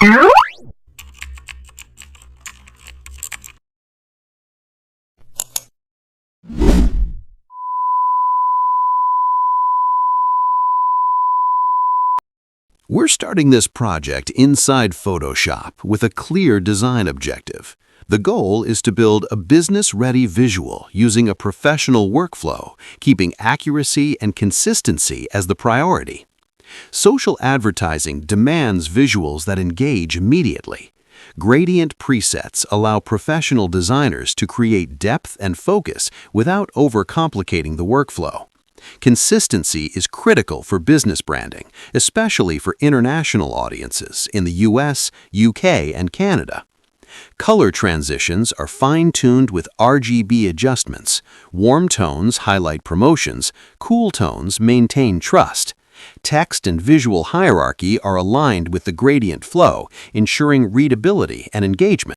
We're starting this project inside Photoshop with a clear design objective. The goal is to build a business-ready visual using a professional workflow, keeping accuracy and consistency as the priority. Social advertising demands visuals that engage immediately. Gradient presets allow professional designers to create depth and focus without overcomplicating the workflow. Consistency is critical for business branding, especially for international audiences in the US, UK, and Canada. Color transitions are fine-tuned with RGB adjustments. Warm tones highlight promotions, cool tones maintain trust. Text and visual hierarchy are aligned with the gradient flow, ensuring readability and engagement.